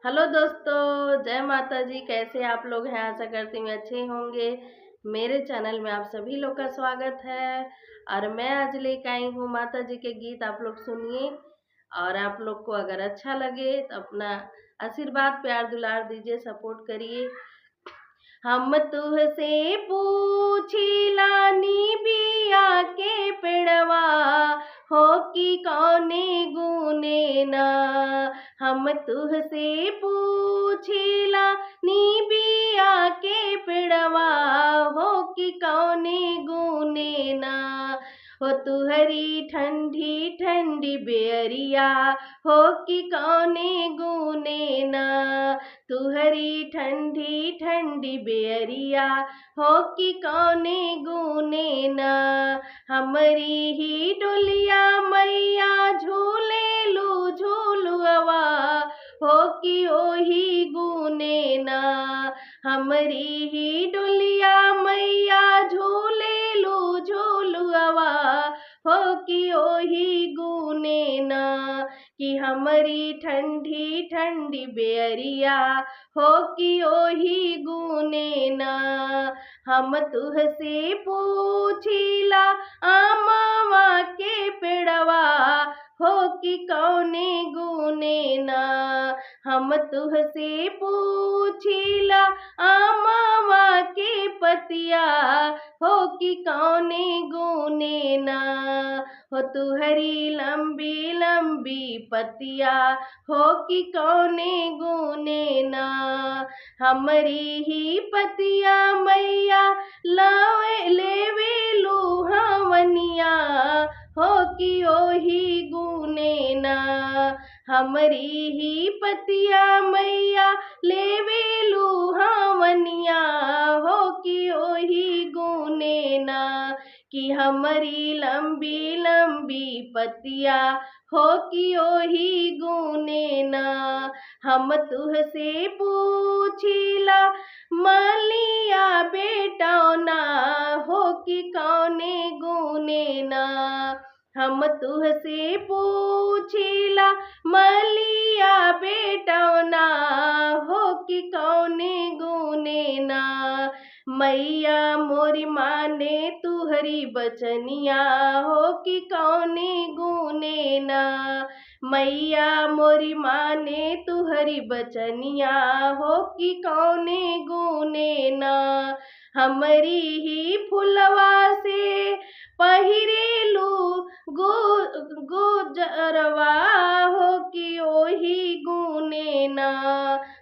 Hello दोस्तों, जय माता जी। कैसे आप लोग हैं? आशा करती हूँ अच्छे होंगे। मेरे चैनल में आप सभी लोग का स्वागत है। और मैं आज लेकर आई हूँ माता जी के गीत, आप लोग सुनिए। और आप लोग को अगर अच्छा लगे तो अपना आशीर्वाद प्यार दुलार दीजिए, सपोर्ट करिए। हम तुहसे पूछिला निबिया के पेड़वा, हो कि कौने गुने ना। हम तुहसे पूछिला निबिया के पेड़वा, हो कि कौने गुने ना। हो तुहरी ठंडी ठंडी बेरिया, हो कि कौने गुने ना। तुहरी ठंडी ठंडी बेरिया, हो कि कौने गुने ना। हमरी ही डोलिया मैया झूले लू झूलुआ, हो कि ओही गुने ना। हमरी ही डोलिया मैया झूले लू झूलुआ, हो कि ओही गुने ना। कि हमारी ठंडी ठंडी बेरिया, हो कि ओही गुने ना। हम तुहसे पूछिला आमवा के पेड़वा, हो कि कौने गुने ना। हम तुहसे पूछिला आमवा के पतिया, हो कि कौने गुने ना। हो तुहरी लंबी लंबी पतिया, हो कि कौने गुने ना। हमरी ही पतिया मैया लावे लेवे लुहावनिया, हो कि ओही गुने ना। हमरी ही पतिया मैया लेवे लुहावनिया, हो कि ओही गुने ना। कि हमारी लंबी लंबी पतिया, हो कि ओही गुने ना। हम तुहसे पूछिला मलिया बेटौना, हो कि कौने गुने ना। हम तुहसे पूछिला मलिया बेटौना, हो कि कौने गुने ना। मैया मोरी माने तुहरी बचनिया, हो कि कौने गुने ना। मैया मोरी माने तुहरी बचनिया, हो कि कौने गुने ना। हमरी ही फुलवा से पहिरेलू गुजरवा, हो कि ओही गुने ना।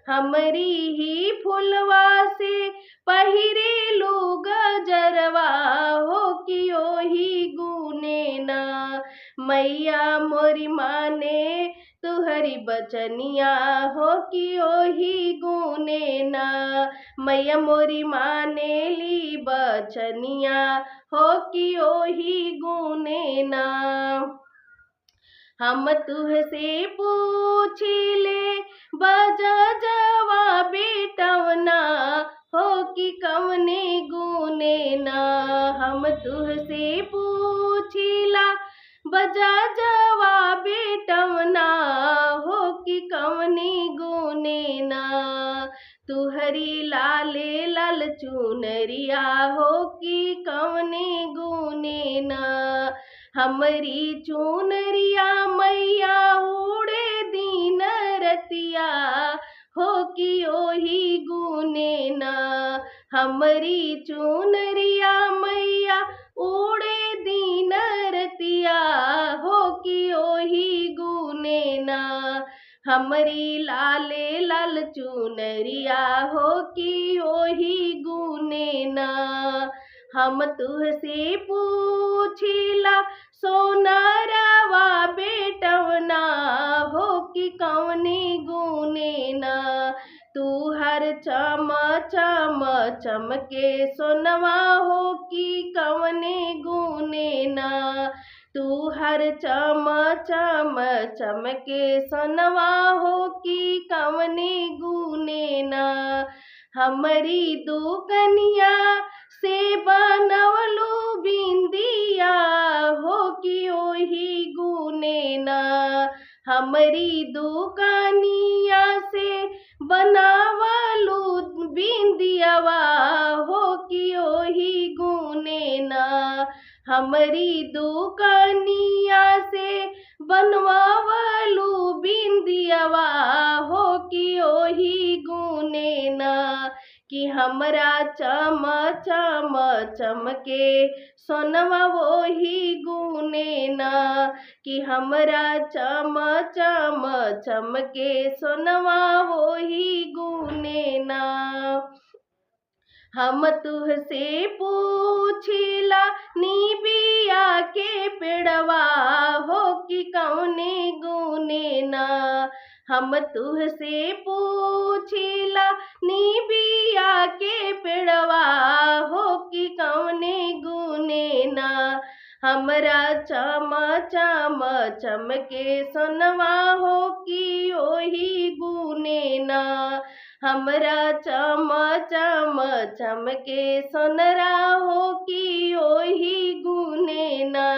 हमरी ही फुलवा से पहिरेलू गजरवा, हो कि ओही गुने ना। मैया मोरी माने तुहरी बचनिया, हो कि ओही गुने ना। मैया मोरी माने ली बचनिया, हो कि ओही गुने ना। हम तुहसे पूछिले बजजवा बेटवना, हो कि कवने गुने ना। हम तुहसे पूछिला बजजवा बेटवना, हो कि कवने गुने ना। तुहरी लाले लाल चुनरिया, हो कि कवने गुने ना। हमरी चुनरिया मैया उड़े दिन रतिया, हो कि ओही गुने ना। हमरी चुनरिया मैया उड़े दिन रतिया, हो कि ओही गुने ना। हमरी लाले लाल चुनरिया, हो कि ओही गुने ना। हम तुहसे पूछिला सोनारवा बेटवना, हो कि कौने गुने ना। तू हर चम चम चमके सोनवा, हो कि कौने गुने ना। तू हर चम चम चमके सोनवा, हो कि कौने गुने ना। हमरी दुकनिया से बनवलू बिंदिया, हो कि ओही गुने ना। हमरी दुकानिया से हमरी दुकनिया से बनवावलू बिंदियावा हो कि ओही गुने ना कि हमरा चम चम चमके सोनवा वही गुने ना कि हमरा चम चम चमके सोनवा वही गुने ना। हम तुहसे पूछिला निबिया के पेड़वा हो कि कौने गुने ना। हम तुहसे पूछिला निबिया के पेड़वा हो कि कौने गुने ना। हमरा चम चम चमके सोनवा हो कि ओही गुने ना। हमरा चम चम चमके सोनरा हो कि ओही गुने ना।